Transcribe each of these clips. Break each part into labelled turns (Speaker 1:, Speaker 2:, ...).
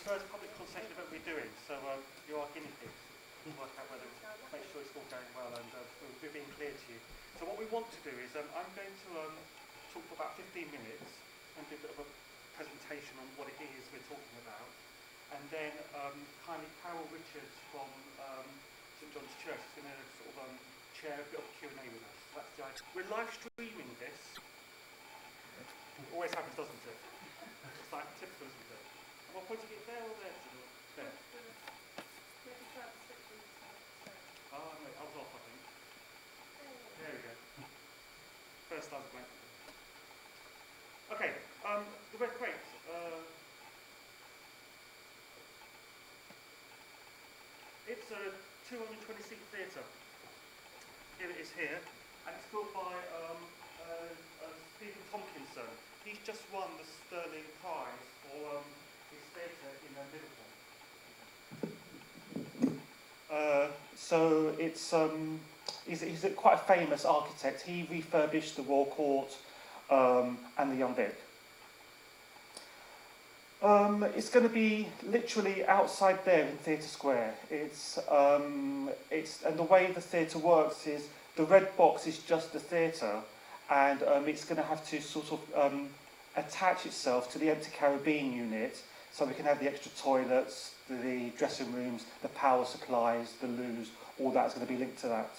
Speaker 1: first public consultation event we're doing, so you are guinea pigs. We'll work out whether, make sure it's all going well, and we're being clear to you. So what we want to do is, I'm going to talk for about 15 minutes and do a bit of a presentation on what it is we're talking about, and then kindly Carol Richards from St John's Church is going to sort of chair a bit of Q&A with us. So that's the idea. We're live streaming this. Always happens, doesn't it? It's like typical, isn't it? Am I pointing it there or there? There. Oh, no, I was off, I think. There we go. First time's blank. Okay, the Red Crate. It's a 220-seat theatre. Here it is here, and it's built by Stephen Tompkinson. He's just won the Sterling Prize for his theatre in Liverpool. So it's he's quite a famous architect. He refurbished the Royal Court and the Young Vic. It's going to be literally outside there in Theatre Square. It's and the way the theatre works is the red box is just the theatre, and it's going to have to sort of attach itself to the empty Caribbean unit, so we can have the extra toilets, the dressing rooms, the power supplies, the loos, all that's going to be linked to that.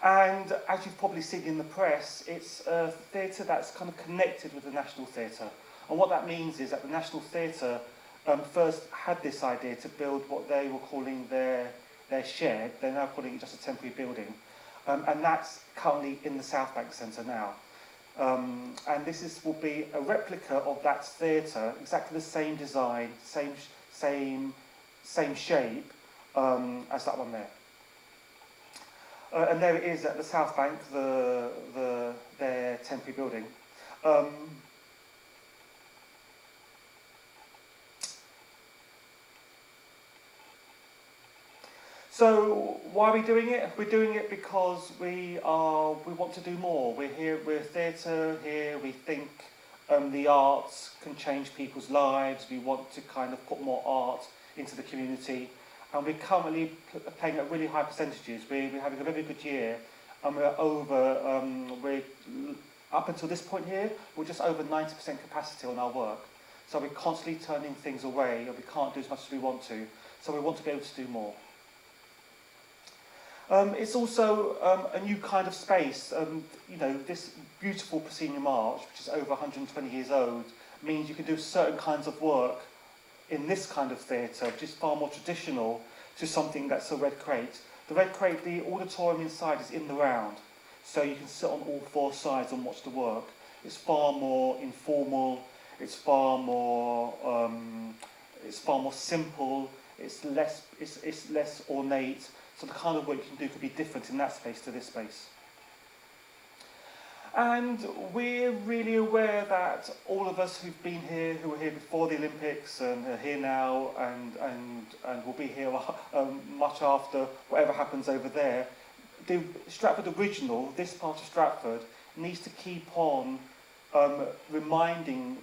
Speaker 1: And as you've probably seen in the press, it's a theatre that's kind of connected with the National Theatre. And what that means is that the National Theatre first had this idea to build what they were calling their shed. They're now calling it just a temporary building. And that's currently in the South Bank Centre now. And this will be a replica of that theatre, exactly the same design, same shape as that one there. And there it is at the South Bank, their temporary building. So why are we doing it? We're doing it because we want to do more. We're here. We're theatre here. We think the arts can change people's lives. We want to kind of put more art into the community. And we're currently playing at really high percentages. We're having a very good year, and we're up until this point here, we're just over 90% capacity on our work. So we're constantly turning things away, and we can't do as much as we want to. So we want to be able to do more. It's also a new kind of space. You know, this beautiful proscenium arch, which is over 120 years old, means you can do certain kinds of work in this kind of theatre, which is far more traditional, to something that's a Red Crate. The Red Crate, the auditorium inside is in the round, so you can sit on all four sides and watch the work. It's far more informal. It's far more simple. It's less ornate. So the kind of work you can do could be different in that space to this space. And we're really aware that all of us who've been here, who were here before the Olympics and are here now and will be here much after whatever happens over there, the Stratford Original, this part of Stratford, needs to keep on reminding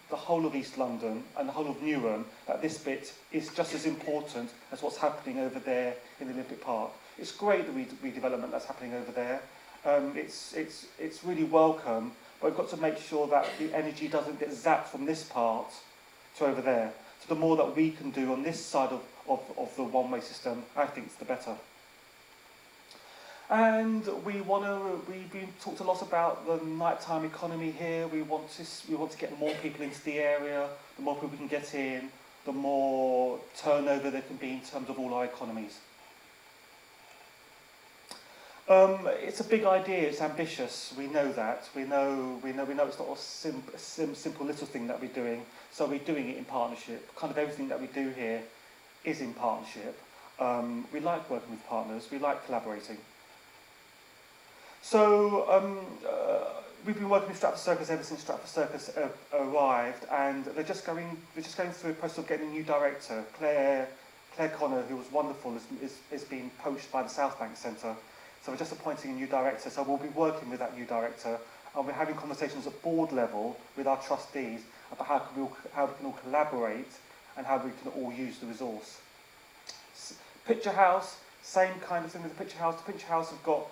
Speaker 1: the whole of East London and the whole of Newham that this bit is just as important as what's happening over there in the Olympic Park. It's great, the redevelopment that's happening over there. It's really welcome, but we've got to make sure that the energy doesn't get zapped from this part to over there. So the more that we can do on this side of the one-way system, I think it's the better. And we've talked a lot about the nighttime economy here. We want to get more people into the area. The more people we can get in, the more turnover there can be in terms of all our economies. It's a big idea. It's ambitious. We know that. We know it's not a simple little thing that we're doing. So we're doing it in partnership. Kind of everything that we do here is in partnership. We like working with partners. We like collaborating. So we've been working with Stratford Circus ever since Stratford Circus arrived, and they're just going through a process of getting a new director. Claire Connor, who was wonderful, is being poached by the South Bank Centre. So we're just appointing a new director. So we'll be working with that new director and we're having conversations at board level with our trustees about how we can all collaborate and how we can all use the resource. Picture House, same kind of thing with the Picture House. The Picture House have got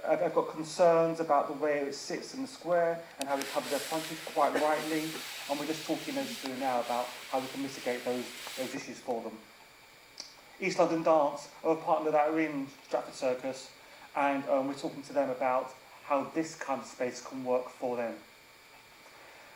Speaker 1: I've got concerns about the way it sits in the square and how it covers their frontage quite rightly, and we're just talking those through now about how we can mitigate those issues for them. East London Dance are a partner that are in Stratford Circus, and we're talking to them about how this kind of space can work for them.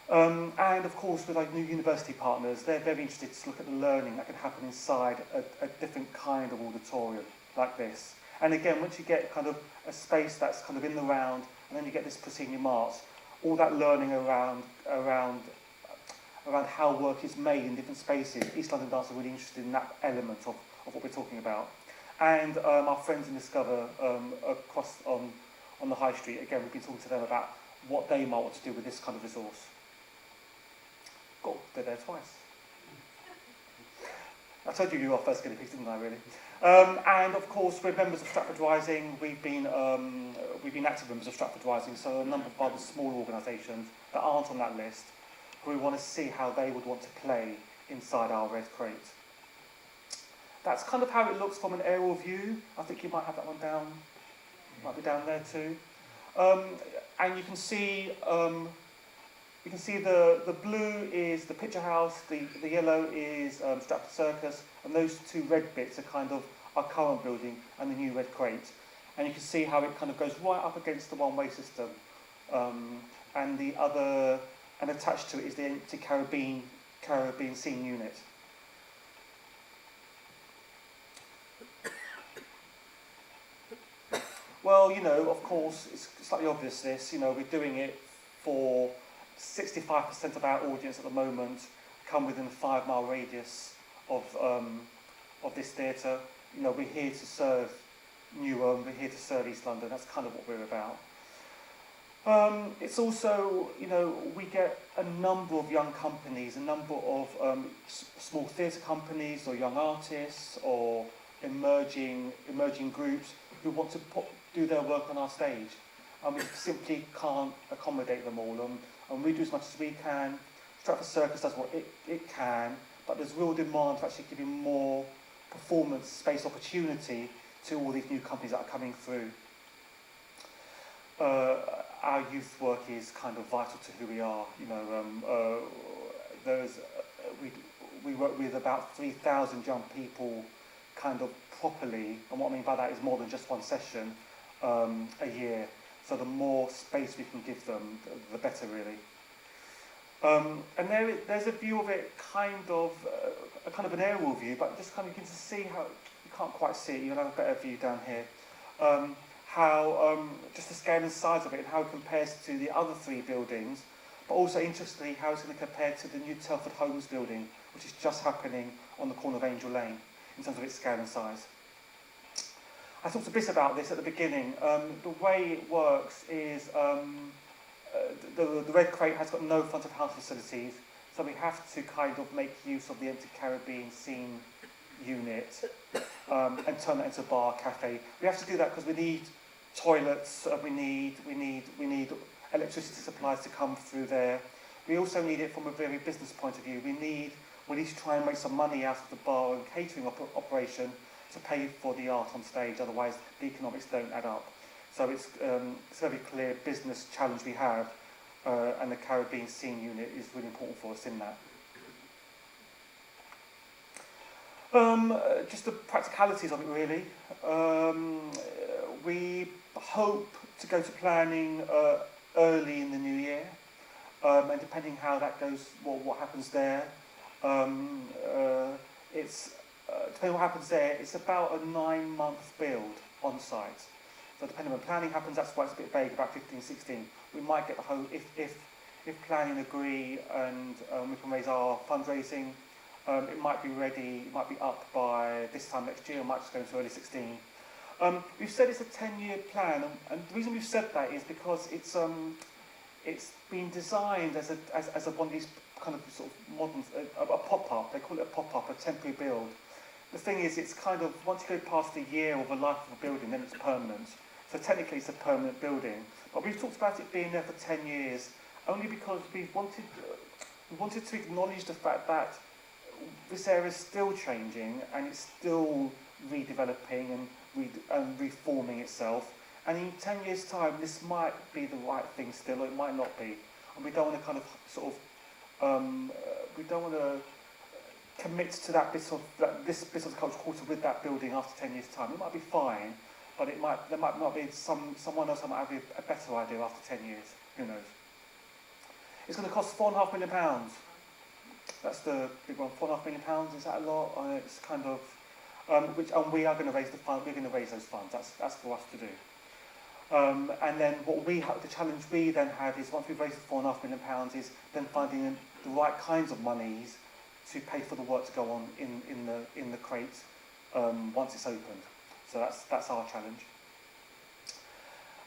Speaker 1: And of course, with our new university partners, they're very interested to look at the learning that can happen inside a different kind of auditorium like this. And again, once you get kind of a space that's kind of in the round, and then you get this proscenium march, all that learning around how work is made in different spaces, East London Dance are really interested in that element of what we're talking about. And our friends in Discover across on the High Street, again, we've been talking to them about what they might want to do with this kind of resource. Cool, they're there twice. I told you were our first guinea pigs, didn't I, really? And of course, we're members of Stratford Rising. We've been active members of Stratford Rising, so a number of other small organisations that aren't on that list, who we want to see how they would want to play inside our red crate. That's kind of how it looks from an aerial view. I think you might have that one down, might be down there too. And you can see the blue is the Picture House, the yellow is Stratford Circus, and those two red bits are kind of our current building and the new red crate. And you can see how it kind of goes right up against the one-way system. And attached to it is the empty Caribbean scene unit. Well, of course, it's slightly obvious this, we're doing it for 65% of our audience at the moment come within a 5-mile radius of this theatre. We're here to serve Newham, we're here to serve East London, that's kind of what we're about. It's also, we get a number of young companies, a number of small theatre companies or young artists or emerging groups who want to do their work on our stage. And we simply can't accommodate them all. And we do as much as we can. Stratford Circus does what it can, but there's real demand for actually giving more performance space opportunity to all these new companies that are coming through. Our youth work is kind of vital to who we are. We work with about 3,000 young people kind of properly, and what I mean by that is more than just one session a year. So the more space we can give them, the better, really. And there's a view of it, kind of an aerial view, but just kind of you can see how you can't quite see it. You'll have a better view down here. How just the scale and size of it, and how it compares to the other 3 buildings, but also interestingly how it's going to compare to the new Telford Homes building, which is just happening on the corner of Angel Lane in terms of its scale and size. I talked a bit about this at the beginning. The way it works is the Red Crate has got no front of house facilities, so we have to kind of make use of the empty Caribbean scene unit and turn that into a bar, cafe. We have to do that because we need toilets, we need electricity supplies to come through there. We also need it from a very business point of view. We need to try and make some money out of the bar and catering operation to pay for the art on stage, otherwise the economics don't add up. So it's a very clear business challenge we have, and the Caribbean scene unit is really important for us in that. Just the practicalities of it, really. We hope to go to planning early in the new year, and depending how that goes, what happens there, depending on what happens there, it's about a 9-month build on site. So depending on when planning happens, that's why it's a bit vague, about 15, 16. We might get the whole, if planning agree and we can raise our fundraising, it might be ready, it might be up by this time next year, it might just go into early 16. We've said it's a 10-year plan, and the reason we've said that is because it's been designed as one of these kind of sort of modern, a pop-up. They call it a pop-up, a temporary build. The thing is, it's kind of, once you go past the year of the life of a building, then it's permanent. So technically it's a permanent building. But we've talked about it being there for 10 years, only because we wanted to acknowledge the fact that this area is still changing and it's still redeveloping and reforming itself. And in 10 years' time, this might be the right thing still, or it might not be. And we don't want to kind of we don't want to commit to this bit of the cultural quarter with that building after 10 years' time. It might be fine, but there might not be someone else that might have a better idea after 10 years. Who knows? It's going to cost £4.5 million. That's the big one. £4.5 million. Is that a lot? It's kind of and we are going to raise the fund. We're going to raise those funds. That's for us to do. And then the challenge we then have is once we've raised the £4.5 million is then finding the right kinds of monies to pay for the work to go on in the crate once it's opened. So that's our challenge.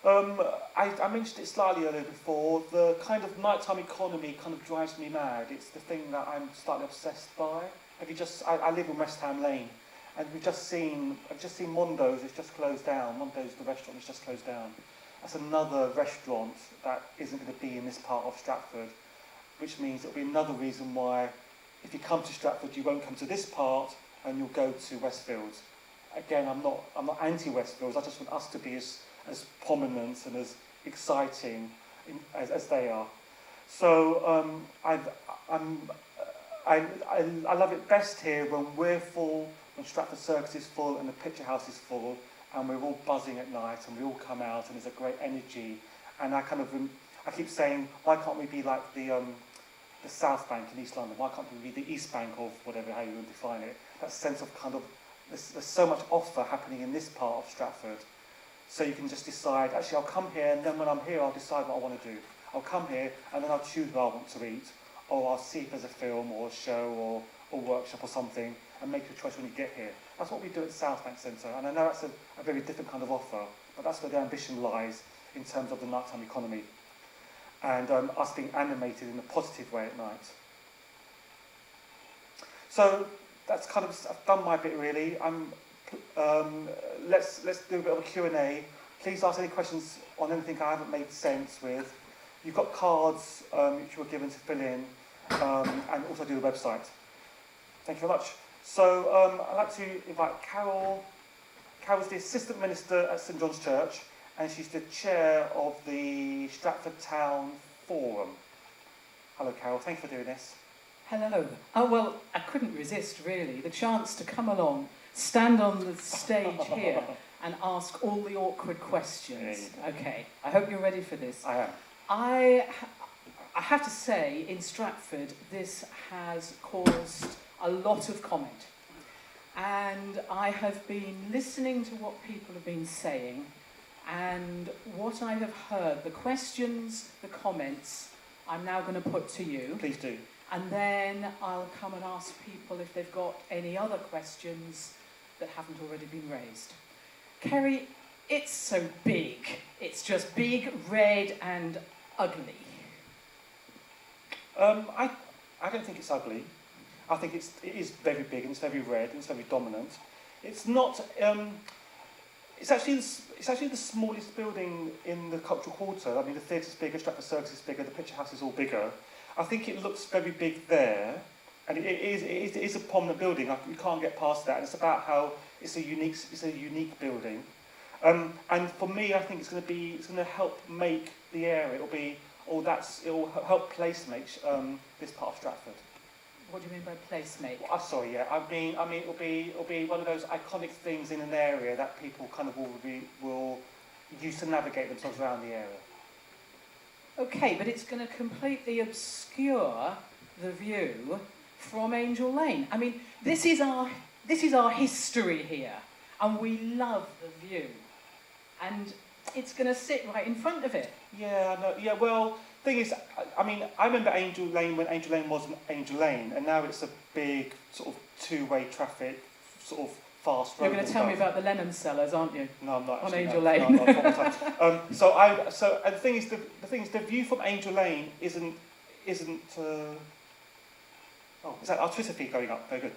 Speaker 1: I mentioned it slightly earlier before. The kind of nighttime economy kind of drives me mad. It's the thing that I'm slightly obsessed by. I live in West Ham Lane, and I've just seen Mondo's. It's just closed down. Mondo's, the restaurant, is just closed down. That's another restaurant that isn't going to be in this part of Stratford, which means it'll be another reason why, if you come to Stratford, you won't come to this part, and you'll go to Westfields. Again, I'm not anti-Westfields. I just want us to be as prominent and as exciting as they are. So I love it best here when we're full, when Stratford Circus is full and the Picture House is full, and we're all buzzing at night and we all come out and there's a great energy. And I keep saying, why can't we be like the South Bank in East London? Why can't we be the East Bank of whatever, how you would define it? That sense of there's so much offer happening in this part of Stratford. So you can just decide, actually I'll come here, and then when I'm here I'll decide what I want to do. I'll come here and then I'll choose what I want to eat, or I'll see if there's a film or a show or workshop or something, and make your choice when you get here. That's what we do at South Bank Centre, and I know that's a very different kind of offer, but that's where the ambition lies in terms of the nighttime economy, and us being animated in a positive way at night. So that's I've done my bit really. Let's do a bit of a Q&A. Please ask any questions on anything I haven't made sense with. You've got cards which you were given to fill in, and also do the website. Thank you very much. So I'd like to invite Carol. Carol's the Assistant Minister at St John's Church, and she's the Chair of the Stratford Town Forum. Hello Carol, thank you for doing this.
Speaker 2: Hello. Oh, well, I couldn't resist, really. The chance to come along, stand on the stage here and ask all the awkward questions. Okay, I hope you're ready for this.
Speaker 1: I am.
Speaker 2: I have to say, in Stratford, this has caused a lot of comment. And I have been listening to what people have been saying, and what I have heard, the questions, the comments, I'm now going to put to you.
Speaker 1: Please do.
Speaker 2: And then I'll come and ask people if they've got any other questions that haven't already been raised. Kerry, it's so big. It's just big, red and ugly.
Speaker 1: I don't think it's ugly. I think it is very big and it's very red and it's very dominant. It's not. It's actually the smallest building in the cultural quarter. I mean, the theatre's bigger, Stratford Circus is bigger, the Picture House is all bigger. I think it looks very big there, and it is a prominent building. You can't get past that. And it's about how it's a unique building. And for me, I think it's going to help make the area. It will help place make this part of Stratford.
Speaker 2: What do you mean by place make?
Speaker 1: Well, sorry, yeah. I mean, it'll be one of those iconic things in an area that people kind of will use to navigate themselves around the area.
Speaker 2: Okay, but it's going to completely obscure the view from Angel Lane. I mean, this is our history here, and we love the view, and it's going to sit right in front of it.
Speaker 1: Yeah, I know. Yeah, well, thing is, I mean, I remember Angel Lane when Angel Lane wasn't Angel Lane, and now it's a big sort of two-way traffic, sort of fast road.
Speaker 2: You're going to tell me about the Lennon cellars, aren't you?
Speaker 1: No, I'm not.
Speaker 2: On
Speaker 1: Actually,
Speaker 2: Angel
Speaker 1: no,
Speaker 2: Lane.
Speaker 1: No, I'm not. And the thing is, the view from Angel Lane isn't. Oh, is that our Twitter feed going up? Very good.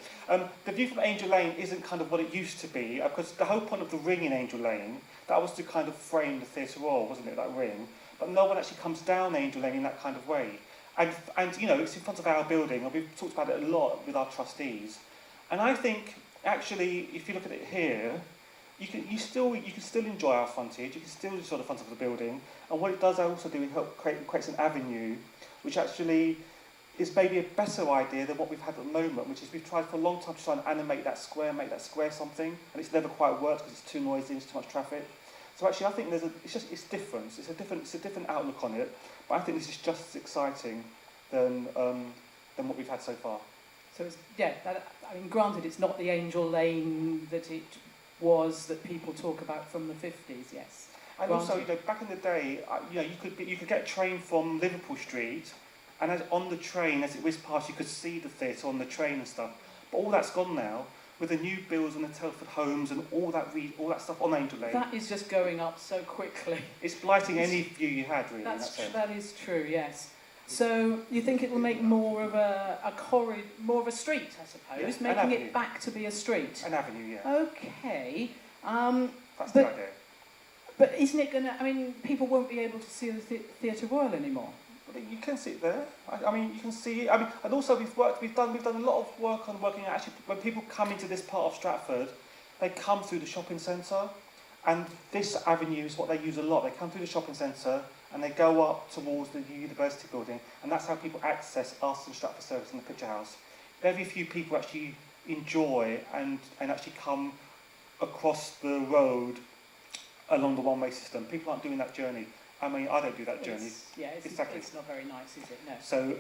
Speaker 1: The view from Angel Lane isn't kind of what it used to be, because the whole point of the ring in Angel Lane, that was to kind of frame the Theatre Royal, wasn't it, that ring? But no one actually comes down Angel Lane in that kind of way. And you know, it's in front of our building, and we've talked about it a lot with our trustees. And I think, actually, if you look at it here, you can still enjoy our frontage, you can still enjoy the front of the building, and what it does also do, it creates an avenue, which actually is maybe a better idea than what we've had at the moment, which is we've tried for a long time to try and animate that square, make that square something, and it's never quite worked because it's too noisy, there's too much traffic. So actually, I think it's different. It's a different outlook on it, but I think this is just as exciting than what we've had so far.
Speaker 2: So it's, yeah, I mean, granted, it's not the Angel Lane that it was that people talk about from the 50s, yes.
Speaker 1: And
Speaker 2: granted.
Speaker 1: Also, you know, back in the day, you know, you could get a train from Liverpool Street, and on the train, as it whizzed past, you could see the theatre on the train and stuff. But all that's gone now, with the new builds and the Telford homes and all that stuff on Angel Lane.
Speaker 2: That is just going up so quickly.
Speaker 1: It's blighting any view you had, really.
Speaker 2: That is true, yes. So you think it will make more of a corridor, more of a street, I suppose,
Speaker 1: yeah,
Speaker 2: making it back to be a street.
Speaker 1: An avenue, yeah.
Speaker 2: Okay.
Speaker 1: That's the idea.
Speaker 2: But isn't it going to? I mean, people won't be able to see the Theatre Royal anymore.
Speaker 1: But you can see it there. I mean, you can see. I mean, and also we've done a lot of work on working out. Actually, when people come into this part of Stratford, they come through the shopping centre, and this avenue is what they use a lot. They come through the shopping centre and they go up towards the university building, and that's how people access us and Stratford Circus and the Picture House. Very few people actually enjoy and actually come across the road along the one-way system. People aren't doing that journey. I mean, I don't do that journey.
Speaker 2: Exactly. It's not very nice, is it?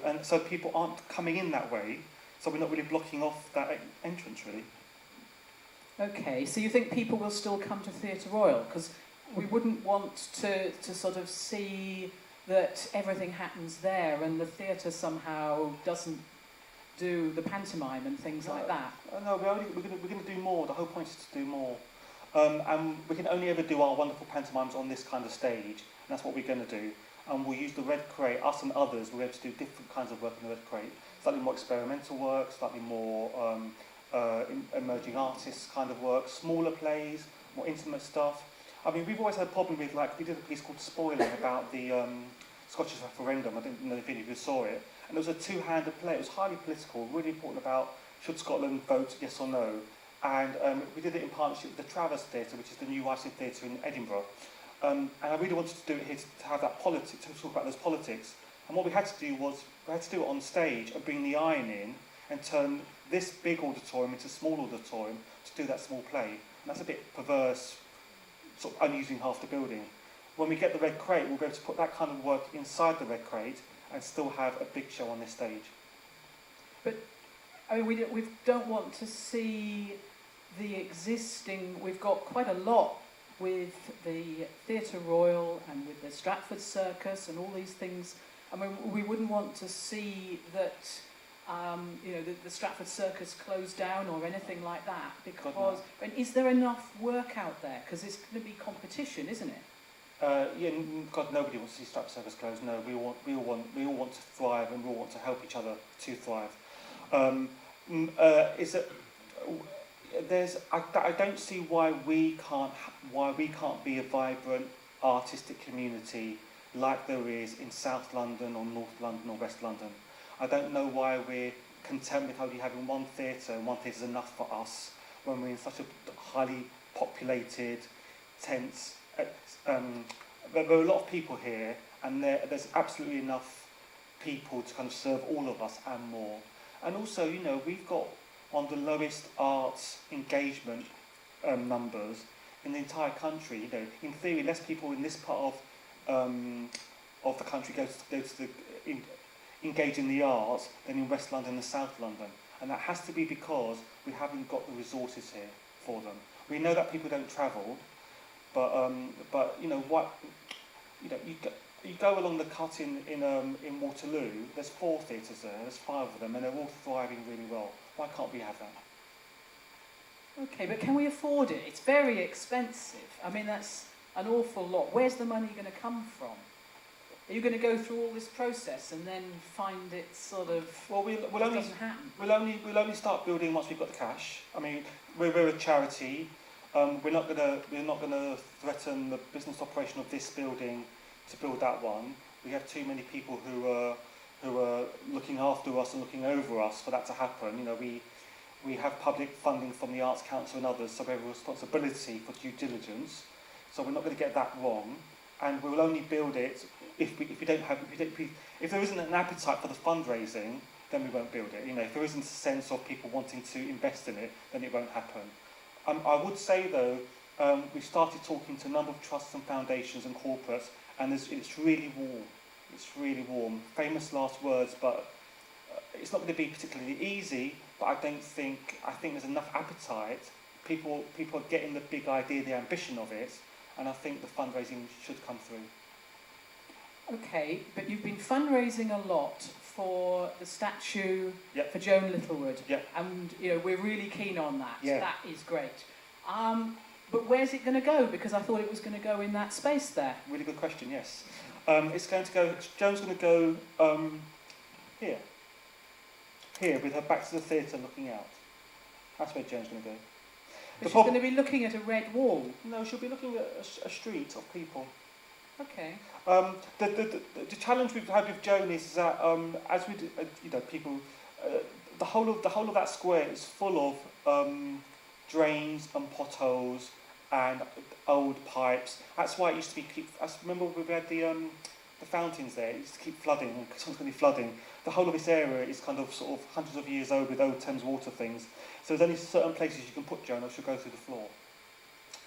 Speaker 2: No.
Speaker 1: So people aren't coming in that way, so we're not really blocking off that entrance, really.
Speaker 2: Okay, so you think people will still come to Theatre Royal? Because we wouldn't want to sort of see that everything happens there and the theatre somehow doesn't do the pantomime and things like that.
Speaker 1: No, we're going to do more. The whole point is to do more. And we can only ever do our wonderful pantomimes on this kind of stage, and that's what we're going to do. And we'll use the Red Crate, us and others, we're able to do different kinds of work in the Red Crate. Slightly more experimental work, slightly more emerging artists kind of work, smaller plays, more intimate stuff. I mean, we've always had a problem with, like, we did a piece called Spoiling about the Scottish referendum. I didn't know if any of you saw it. And it was a two-handed play. It was highly political, really important about should Scotland vote yes or no. And we did it in partnership with the Travers Theatre, which is the new writing theatre in Edinburgh. And I really wanted to do it here to have that politics, to talk about those politics. And what we had to do was, we had to do it on stage and bring the iron in and turn this big auditorium into a small auditorium to do that small play. And that's a bit perverse, sort of unusing half the building. When we get the Red Crate, we'll be able to put that kind of work inside the Red Crate and still have a big show on this stage.
Speaker 2: But, I mean, we don't want to see the existing, we've got quite a lot with the Theatre Royal and with the Stratford Circus and all these things. I mean, we wouldn't want to see that, you know, the Stratford Circus closed down or anything like that, because, and is there enough work out there? Because it's going to be competition, isn't it?
Speaker 1: Yeah, God, nobody wants to see Stratford Circus closed. No, we all want to thrive, and we all want to help each other to thrive. I don't see why we can't be a vibrant artistic community like there is in South London or North London or West London. I don't know why we're content with only having one theatre, and one theatre is enough for us when we're in such a highly populated, tense. There are a lot of people here, and there's absolutely enough people to kind of serve all of us and more. And also, you know, we've got one of the lowest arts engagement numbers in the entire country. You know, in theory, less people in this part of the country engage in the arts than in West London and South London, and that has to be because we haven't got the resources here for them. We know that people don't travel, but you know what? You know, you go along the cut in Waterloo. There's 4 theatres there. There's 5 of them, and they're all thriving really well. Why can't we have that?
Speaker 2: Okay, but can we afford it? It's very expensive. I mean, that's an awful lot. Where's the money going to come from? Are you going to go through all this process and then find it sort of
Speaker 1: Well, we'll
Speaker 2: it
Speaker 1: only
Speaker 2: doesn't happen?
Speaker 1: we'll only start building once we've got the cash. I mean, we're a charity. We're not gonna threaten the business operation of this building to build that one. We have too many people who are looking after us and looking over us for that to happen. You know, we have public funding from the Arts Council and others, so we have a responsibility for due diligence. So we're not going to get that wrong, and we will only build it if there isn't an appetite for the fundraising, then we won't build it. You know, if there isn't a sense of people wanting to invest in it, then it won't happen. I would say though, we've started talking to a number of trusts and foundations and corporates, and it's really warm. It's really warm. Famous last words, but it's not going to be particularly easy. But I think there's enough appetite. People are getting the big idea, the ambition of it, and I think the fundraising should come through.
Speaker 2: Okay, but you've been fundraising a lot for the statue
Speaker 1: Yep.
Speaker 2: for Joan Littlewood,
Speaker 1: Yep.
Speaker 2: and you know we're really keen on that.
Speaker 1: Yeah.
Speaker 2: That is great. But where's it going to go? Because I thought it was going to go in that space there.
Speaker 1: Really good question. Yes, it's going to go. Joan's going to go here with her back to the theatre, looking out. That's where Joan's going to go.
Speaker 2: But she's going to be looking at a red wall.
Speaker 1: No, she'll be looking at a street of people.
Speaker 2: Okay.
Speaker 1: The challenge we've had with Joan is that as we do, people, the whole of that square is full of drains and potholes and old pipes. That's why it used to be I remember we had the fountains there. It used to keep flooding, constantly flooding. The whole of this area is kind of sort of hundreds of years old with old Thames water things. So there's only certain places you can put Joan, or she'll go through the floor.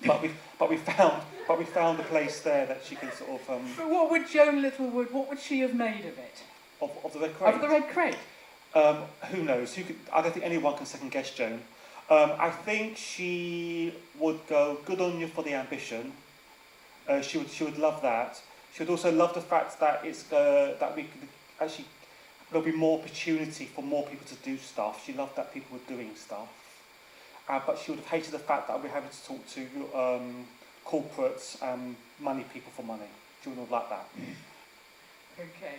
Speaker 1: But we found a place there that she can sort of.
Speaker 2: But what would Joan Littlewood? What would she have made of it?
Speaker 1: Of the red crate.
Speaker 2: Of the red crate.
Speaker 1: Who knows? I don't think anyone can second guess Joan. I think she would go good on you for the ambition. She would love that. She would also love the fact that that we could actually there'll be more opportunity for more people to do stuff. She loved that people were doing stuff. But she would have hated the fact that we're having to talk to corporates and money people for money. She wouldn't have liked that.
Speaker 2: Okay.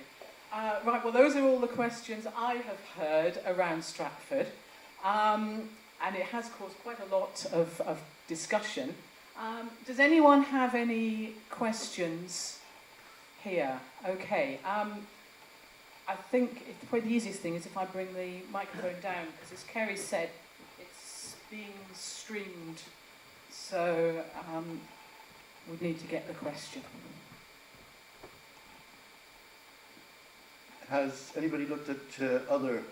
Speaker 2: Right, well, those are all the questions I have heard around Stratford. And it has caused quite a lot of discussion. Does anyone have any questions here? Okay. I think probably the easiest thing is if I bring the microphone down, because as Kerry said, it's being streamed, so we need to get the question.
Speaker 3: Has anybody looked at other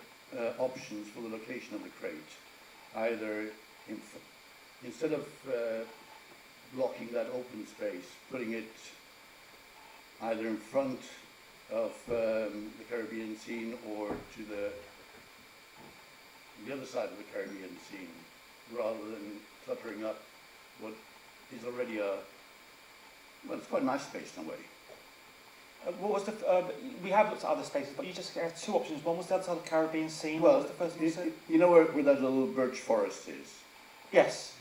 Speaker 3: options for the location of the crate? Either instead of blocking that open space, putting it either in front of the Caribbean scene or to the other side of the Caribbean scene, rather than cluttering up what is already it's quite a nice space in a way.
Speaker 1: What was we have looked at other spaces, but you just had two options. One was the other side of the Caribbean scene.
Speaker 3: Well,
Speaker 1: what was the first one you said?
Speaker 3: You know where that little birch forest is?
Speaker 1: Yes.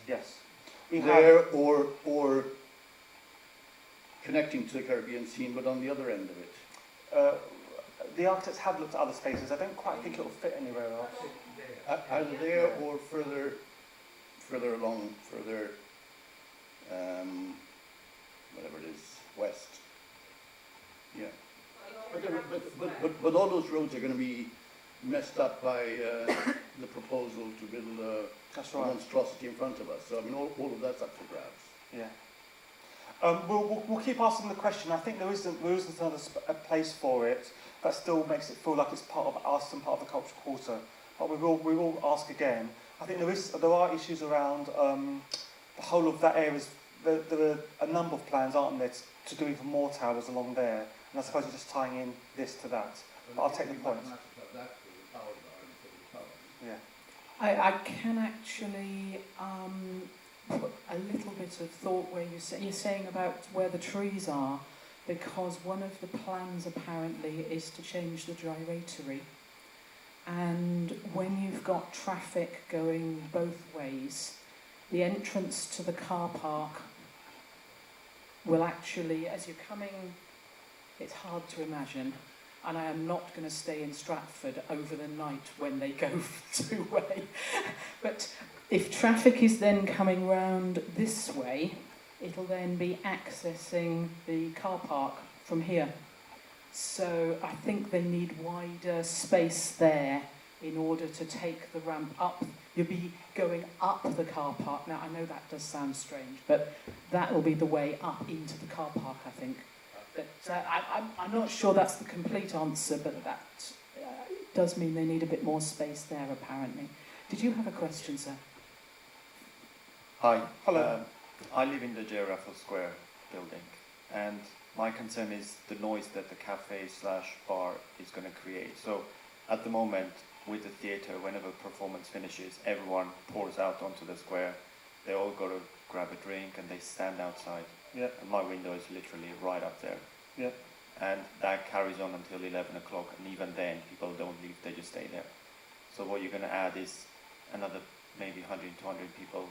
Speaker 3: There or connecting to the Caribbean scene, but on the other end of it.
Speaker 1: The architects have looked at other spaces. I don't quite think it will fit anywhere else.
Speaker 3: Either there or further along, whatever it is, west. Yeah. But all those roads are going to be messed up by the proposal to build
Speaker 1: That's
Speaker 3: a
Speaker 1: right.
Speaker 3: monstrosity in front of us. So I mean, all of that's up for grabs.
Speaker 1: Yeah. We'll keep asking the question. I think there isn't another a place for it. That still makes it feel like it's part of us and part of the cultural quarter. But we will ask again. I think there are issues around the whole of that area. There are a number of plans, aren't there, to do even more towers along there. And I suppose you're just tying in this to that. But I'll take the point. Yeah.
Speaker 2: I can actually put a little bit of thought where you're saying about where the trees are, because one of the plans apparently is to change the gyratory. And when you've got traffic going both ways, the entrance to the car park will actually, as you're coming it's hard to imagine. And I am not going to stay in Stratford over the night when they go two-way. But if traffic is then coming round this way, it'll then be accessing the car park from here. So I think they need wider space there in order to take the ramp up. You'll be going up the car park. Now, I know that does sound strange, but that will be the way up into the car park, I think. But I'm not sure that's the complete answer, but that does mean they need a bit more space there, apparently. Did you have a question, sir?
Speaker 4: Hi.
Speaker 1: Hello.
Speaker 4: I live in the J. Raffles Square building, and my concern is the noise that the cafe/bar is going to create. So at the moment, with the theatre, whenever performance finishes, everyone pours out onto the square. They all go to grab a drink and they stand outside.
Speaker 1: Yeah.
Speaker 4: And my window is literally right up there.
Speaker 1: Yeah.
Speaker 4: And that carries on until 11 o'clock, and even then people don't leave, they just stay there. So what you're going to add is another maybe 100, 200 people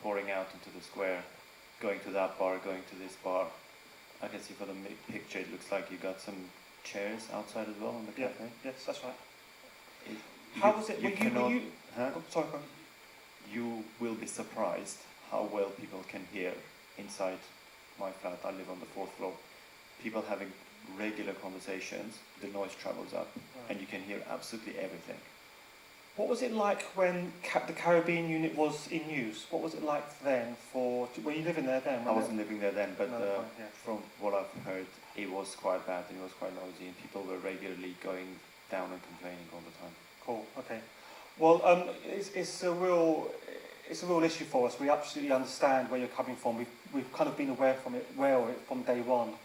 Speaker 4: pouring out into the square, going to that bar, going to this bar. I can see from the picture it looks like you got some chairs outside as well in the cafe.
Speaker 1: Yes, that's right.
Speaker 4: You-
Speaker 1: How was it?
Speaker 4: you cannot- huh?
Speaker 1: Oh, sorry, go on.
Speaker 4: You will be surprised how well people can hear inside my flat. I live on the 4th floor. People having regular conversations, the noise travels up, and you can hear absolutely everything.
Speaker 1: What was it like when the Caribbean unit was in use? What was it like then? Were you living there then?
Speaker 4: I wasn't living there then, but
Speaker 1: No, fine, yeah.
Speaker 4: from what I've heard, it was quite bad and it was quite noisy, and people were regularly going down and complaining all the time.
Speaker 1: Cool. Okay. Well, it's a real issue for us. We absolutely understand where you're coming from. We've kind of been aware of it from day one.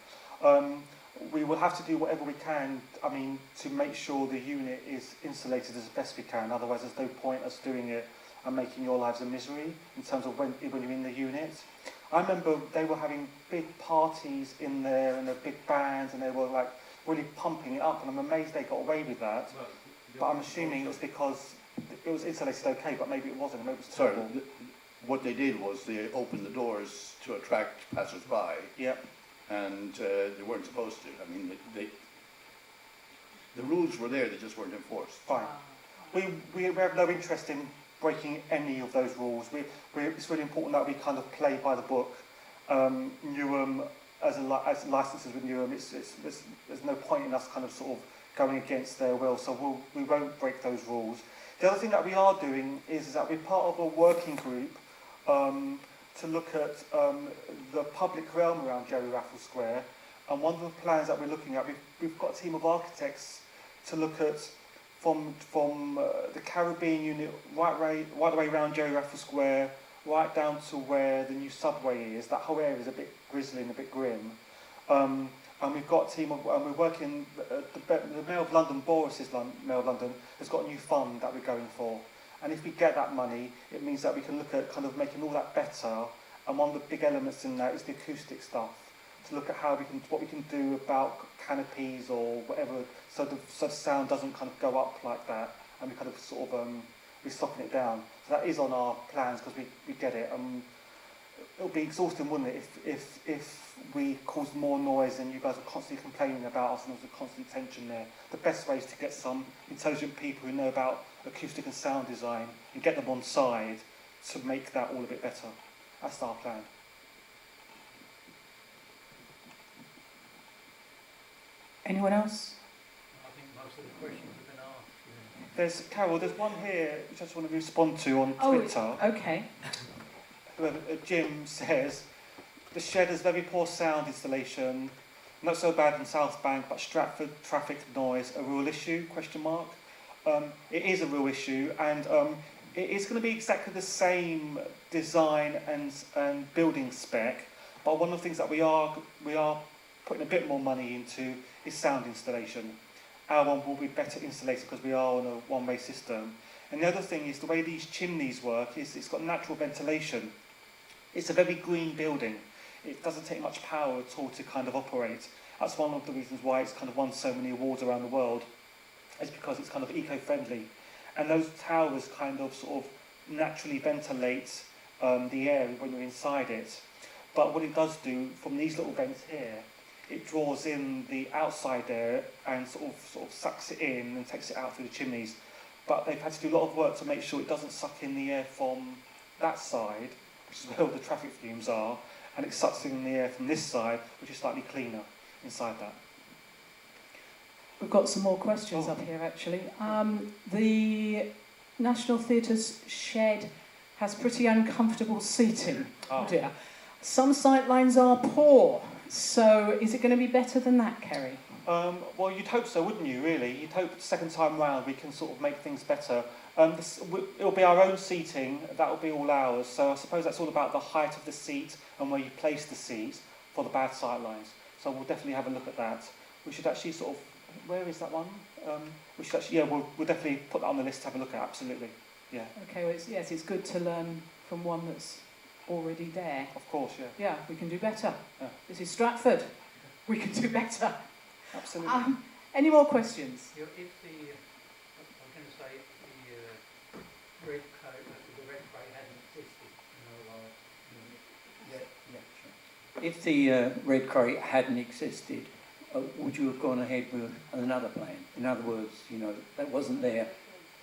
Speaker 1: We will have to do whatever we can, to make sure the unit is insulated as best we can. Otherwise, there's no point us doing it and making your lives a misery in terms of when you're in the unit. I remember they were having big parties in there and a big bands, and they were like really pumping it up, and I'm amazed they got away with that. But I'm assuming it was because it was insulated okay, but maybe it wasn't. Maybe it was
Speaker 3: Sorry,
Speaker 1: terrible.
Speaker 3: what they did was they opened the doors to attract passers-by,
Speaker 1: Yeah.
Speaker 3: and they weren't supposed to. The rules were there, they just weren't enforced.
Speaker 1: Fine. We have no interest in breaking any of those rules. It's really important that we kind of play by the book. Newham, as licenses with Newham, there's no point in us kind of sort of going against their will, so we won't break those rules. The other thing that we are doing is that we're part of a working group to look at the public realm around Jerry Raffles Square, and one of the plans that we're looking at, we've got a team of architects to look at from the Caribbean unit right the way around Jerry Raffles Square, right down to where the new subway is. That whole area is a bit grisly and a bit grim. And we've got a team of, and we're working, the Mayor of London, Boris's Mayor of London, has got a new fund that we're going for. And if we get that money, it means that we can look at kind of making all that better. And one of the big elements in that is the acoustic stuff. To look at what we can do about canopies or whatever, so the sound doesn't kind of go up like that. And we kind of sort of, we soften it down. So that is on our plans because we get it. It'll be exhausting, wouldn't it, if we cause more noise and you guys are constantly complaining about us and there's a constant tension there. The best way is to get some intelligent people who know about acoustic and sound design and get them on side to make that all a bit better. That's our plan.
Speaker 2: Anyone else?
Speaker 5: I think most of the questions have been asked.
Speaker 1: Carol, there's one here which I just want to respond to on Twitter.
Speaker 2: Okay.
Speaker 1: Jim says, the shed has very poor sound installation, not so bad in South Bank, but Stratford traffic noise, a real issue, ? It is a real issue, and it is going to be exactly the same design and building spec, but one of the things that we are putting a bit more money into is sound installation. Our one will be better insulated because we are on a one-way system. And the other thing is the way these chimneys work is it's got natural ventilation. It's a very green building. It doesn't take much power at all to kind of operate. That's one of the reasons why it's kind of won so many awards around the world. It's because it's kind of eco-friendly. And those towers kind of sort of naturally ventilate the air when you're inside it. But what it does do from these little vents here it draws in the outside air and sort of sucks it in and takes it out through the chimneys. But they've had to do a lot of work to make sure it doesn't suck in the air from that side, which is where all the traffic fumes are, and it sucks in the air from this side, which is slightly cleaner inside that.
Speaker 2: We've got some more questions up here, actually. The National Theatre's shed has pretty uncomfortable seating. Oh dear. Some sightlines are poor, so is it going to be better than that, Kerry?
Speaker 1: Well, you'd hope so, wouldn't you, really? You'd hope the second time round we can sort of make things better. It'll be our own seating, that'll be all ours, so I suppose that's all about the height of the seat and where you place the seat for the bad sightlines. So we'll definitely have a look at that. We should actually sort of, where is that one? We should actually, yeah, we'll definitely put that on the list to have a look at, absolutely. Yeah.
Speaker 2: Okay, well, it's good to learn from one that's already there.
Speaker 1: Of course, yeah.
Speaker 2: Yeah, we can do better.
Speaker 1: Yeah.
Speaker 2: This is Stratford. We can do better.
Speaker 1: Absolutely.
Speaker 2: Any more questions?
Speaker 5: If the, I was going to say, the red crate hadn't existed,
Speaker 6: If the red crate hadn't existed, would you have gone ahead with another plan? In other words, that wasn't there,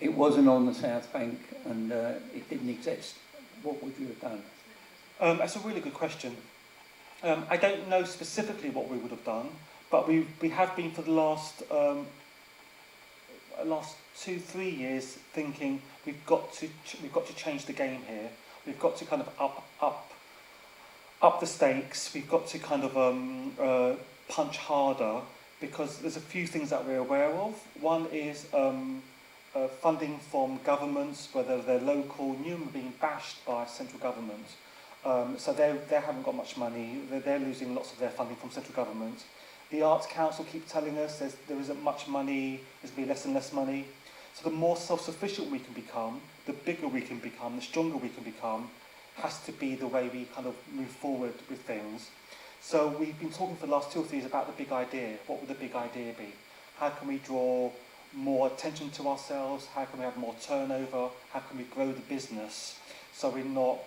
Speaker 6: it wasn't on the South Bank, and it didn't exist. What would you have done?
Speaker 1: That's a really good question. I don't know specifically what we would have done, but we have been for the last 2-3 years thinking we've got to change the game here. We've got to kind of up the stakes. We've got to kind of punch harder, because there's a few things that we're aware of. One is funding from governments, whether they're local. Newham are being bashed by central government. So they haven't got much money. They're losing lots of their funding from central government. The Arts Council keep telling us there isn't much money, there's going to be less and less money. So the more self-sufficient we can become, the bigger we can become, the stronger we can become, has to be the way we kind of move forward with things. So we've been talking for the last 2 or 3 years about the big idea. What would the big idea be? How can we draw more attention to ourselves? How can we have more turnover? How can we grow the business so we're not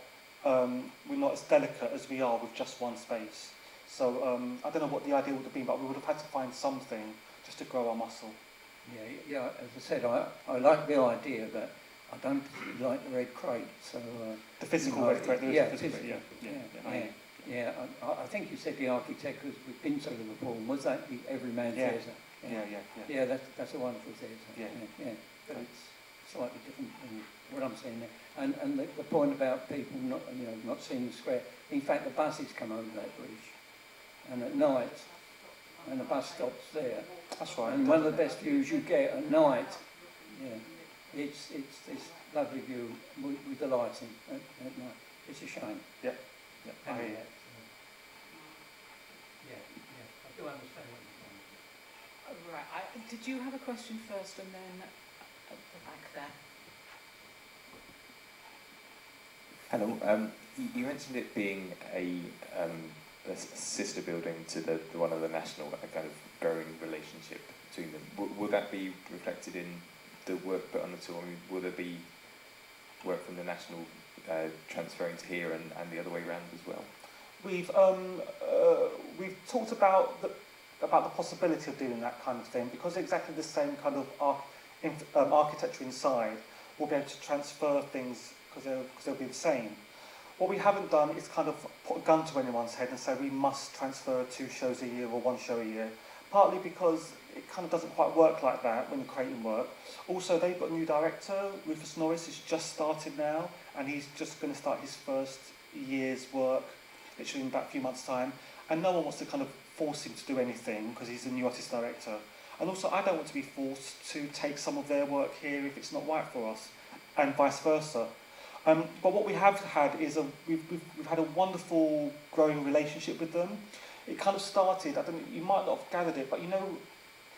Speaker 1: as delicate as we are with just one space? So I don't know what the idea would have been, but we would have had to find something just to grow our muscle.
Speaker 6: Yeah. As I said, I like the idea, but I don't particularly like the red crate. So
Speaker 1: the physical red crate.
Speaker 6: Yeah. I think you said the architect, because we've been to Liverpool. Was that the Everyman Theatre? Yeah. That's a wonderful theatre. Yeah. But it's slightly different than what I'm saying there. And the point about people not seeing the square. In fact, the buses come over that bridge, and at night, and the bus stops there.
Speaker 1: That's right.
Speaker 6: And one of the best views you get at night, it's this lovely view with the lighting at night. It's a shame.
Speaker 1: Yeah. I hear you.
Speaker 5: I do understand what you're saying.
Speaker 2: Right. Did you have a question first, and then at the back there?
Speaker 7: Hello. You mentioned it being a sister building to the one of the national, a kind of growing relationship between them. Will that be reflected in the work put on the tour? I mean, will there be work from the national transferring to here and the other way around as well?
Speaker 1: We've talked about the possibility of doing that kind of thing, because exactly the same kind of architecture inside. We'll be able to transfer things because they'll be the same. What we haven't done is kind of put a gun to anyone's head and say we must transfer 2 shows a year or 1 show a year, partly because it kind of doesn't quite work like that when you're creating work. Also, they've got a new director, Rufus Norris, who's just started now, and he's just going to start his first year's work literally in about a few months' time, and no one wants to kind of force him to do anything because he's a new artist director. And also, I don't want to be forced to take some of their work here if it's not right for us, and vice versa. But what we have had is we've had a wonderful growing relationship with them. It kind of started, I don't know, you might not have gathered it, but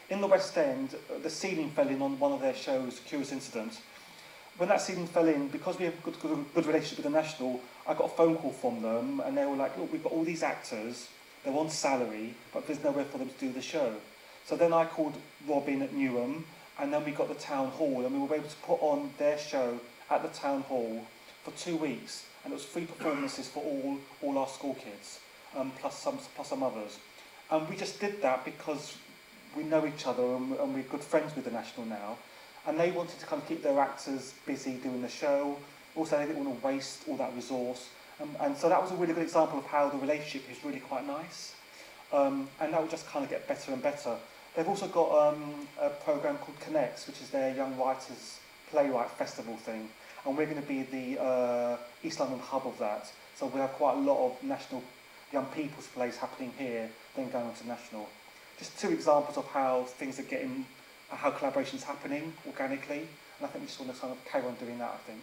Speaker 1: in the West End, the ceiling fell in on one of their shows, Curious Incident. When that ceiling fell in, because we have a good relationship with the National, I got a phone call from them, and they were like, look, we've got all these actors, they're on salary, but there's nowhere for them to do the show. So then I called Robin at Newham, and then we got the Town Hall, and we were able to put on their show at the Town Hall for 2 weeks, and it was free performances for all our school kids, plus some others. And we just did that because we know each other and we're good friends with the National now. And they wanted to kind of keep their actors busy doing the show. Also, they didn't want to waste all that resource. And so that was a really good example of how the relationship is really quite nice. And that will just kind of get better and better. They've also got a programme called Connects, which is their Young Writers Playwright Festival thing. And we're going to be the East London hub of that. So we have quite a lot of national young people's plays happening here, then going on to national. Just two examples of how things are getting, how collaboration's happening organically. And I think we just want to kind of carry on doing that, I think.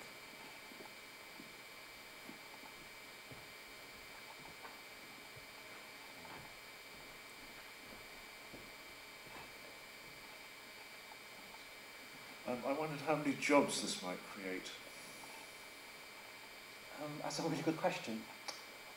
Speaker 8: I wondered how many jobs this might create.
Speaker 1: That's a really good question.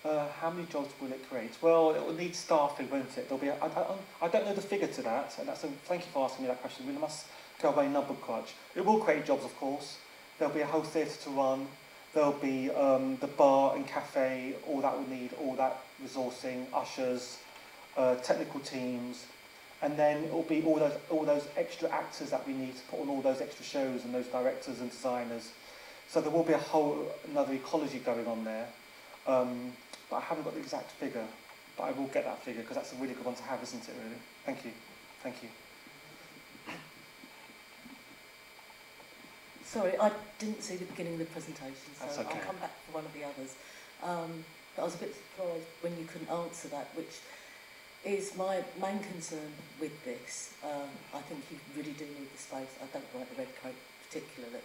Speaker 1: How many jobs will it create? Well, it will need staffing, won't it? There'll be. I don't know the figure to that, and thank you for asking me that question. We must go away number crunch. It will create jobs, of course. There'll be a whole theatre to run. There'll be the bar and cafe. All that will need all that resourcing, ushers, technical teams, and then it will be all those extra actors that we need to put on all those extra shows, and those directors and designers. So there will be another ecology going on there. But I haven't got the exact figure, but I will get that figure because that's a really good one to have, isn't it, really? Thank you. Thank you.
Speaker 9: Sorry, I didn't see the beginning of the presentation, so
Speaker 1: That's okay.
Speaker 9: I'll come back for one of the others. But I was a bit surprised when you couldn't answer that, which is my main concern with this. I think you really do need the space. I don't like the red coat particularly.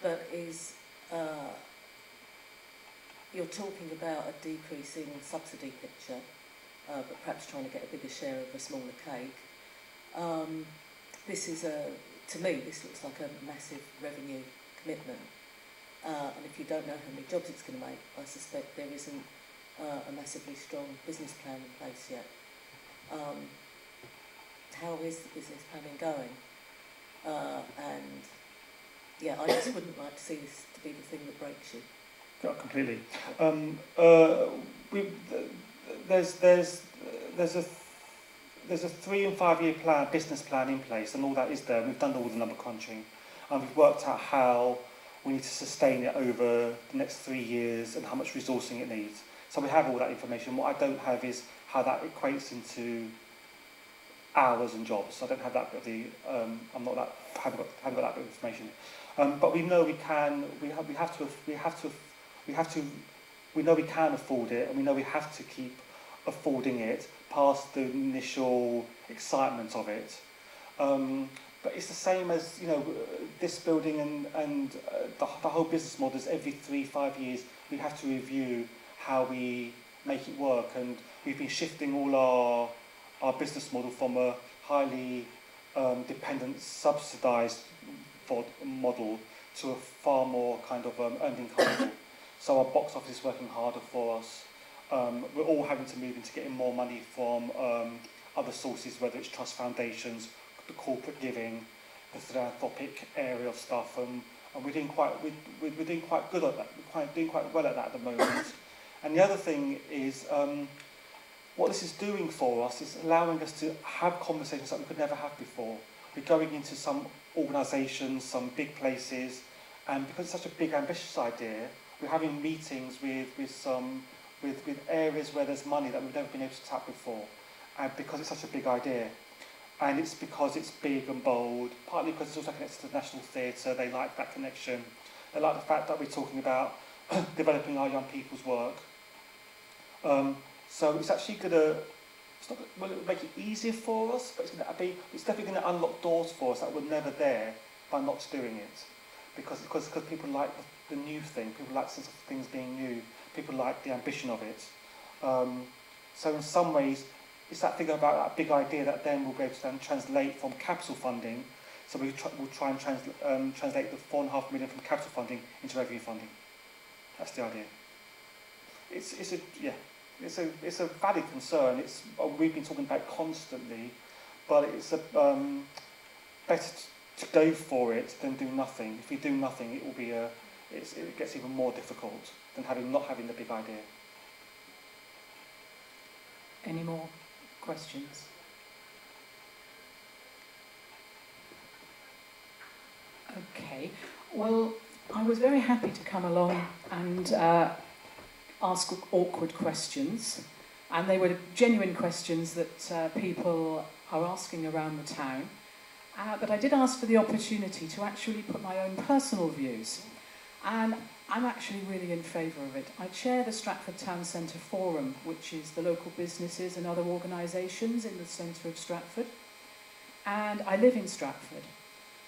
Speaker 9: But is... you're talking about a decreasing subsidy picture, but perhaps trying to get a bigger share of a smaller cake. This is to me, this looks like a massive revenue commitment. And if you don't know how many jobs it's going to make, I suspect there isn't a massively strong business plan in place yet. How is the business planning going? And yeah, I just wouldn't like to see this to be the thing that breaks you.
Speaker 1: Yeah, completely. There's a 3 and 5 year business plan in place, and all that is there. We've done all the number crunching, and we've worked out how we need to sustain it over the next 3 years and how much resourcing it needs. So we have all that information. What I don't have is how that equates into hours and jobs. So I don't have that bit of the. Haven't got that bit of information. But we know we can. We know we can afford it, and we know we have to keep affording it past the initial excitement of it. But it's the same as, you know, this building and the whole business model is every 3-5 years we have to review how we make it work, and we've been shifting all our business model from a highly dependent subsidised model to a far more kind of earned income model. So our box office is working harder for us. We're all having to move into getting more money from other sources, whether it's trust foundations, the corporate giving, the philanthropic area of stuff, and we're doing quite good at that. We're doing quite well at that at the moment. And the other thing is, what this is doing for us is allowing us to have conversations that we could never have before. We're going into some organisations, some big places, and because it's such a big, ambitious idea, we're having meetings with areas where there's money that we've never been able to tap before, and because it's such a big idea. And it's because it's big and bold, partly because it's also connected to the National Theatre. They like that connection. They like the fact that we're talking about developing our young people's work. So it's actually will it make it easier for us, but it's definitely going to unlock doors for us that were never there by not doing it. Because people like the new thing, people like the sense of things being new, people like the ambition of it. So in some ways, it's that thing about that big idea that then we'll be able to then translate from capital funding. So we'll try and translate the 4.5 million from capital funding into revenue funding. That's the idea. It's a valid concern. We've been talking about it constantly, but it's better to go for it than do nothing. If we do nothing, it will be it gets even more difficult than not having the big idea.
Speaker 2: Any more questions? Okay, well, I was very happy to come along and ask awkward questions, and they were genuine questions that people are asking around the town. But I did ask for the opportunity to actually put my own personal views, and I'm actually really in favour of it. I chair the Stratford Town Centre Forum, which is the local businesses and other organisations in the centre of Stratford, and I live in Stratford.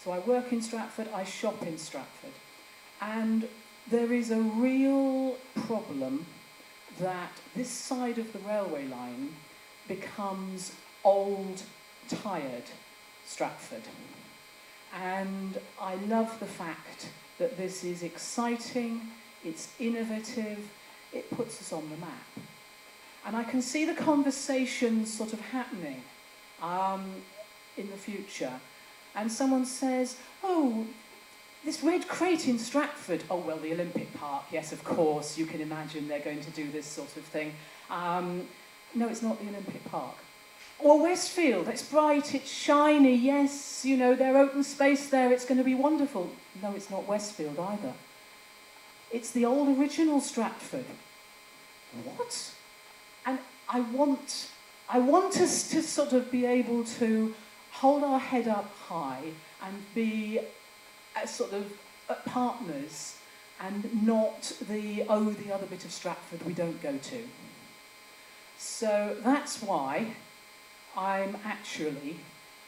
Speaker 2: So I work in Stratford, I shop in Stratford, and there is a real problem that this side of the railway line becomes old, tired Stratford. And I love the fact that this is exciting, it's innovative, it puts us on the map. And I can see the conversations sort of happening in the future. And someone says, oh, this red crate in Stratford. Oh, well, the Olympic Park. Yes, of course, you can imagine they're going to do this sort of thing. No, it's not the Olympic Park. Or Westfield, it's bright, it's shiny, yes, you know, there's open space there, it's going to be wonderful. No, it's not Westfield either. It's the old original Stratford. What? And I want us to sort of be able to hold our head up high and be sort of partners and not the other bit of Stratford we don't go to. So that's why I'm actually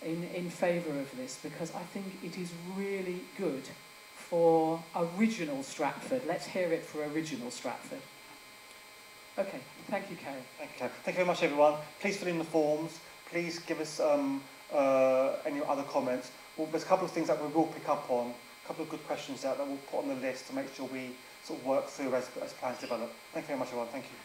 Speaker 2: in favour of this, because I think it is really good for original Stratford. Let's hear it for original Stratford. Okay, thank you, Carrie.
Speaker 1: Thank you, Carrie. Thank you very much, everyone. Please fill in the forms. Please give us any other comments. Well, there's a couple of things that we will pick up on, a couple of good questions that we'll put on the list to make sure we sort of work through as plans develop. Thank you very much, everyone. Thank you.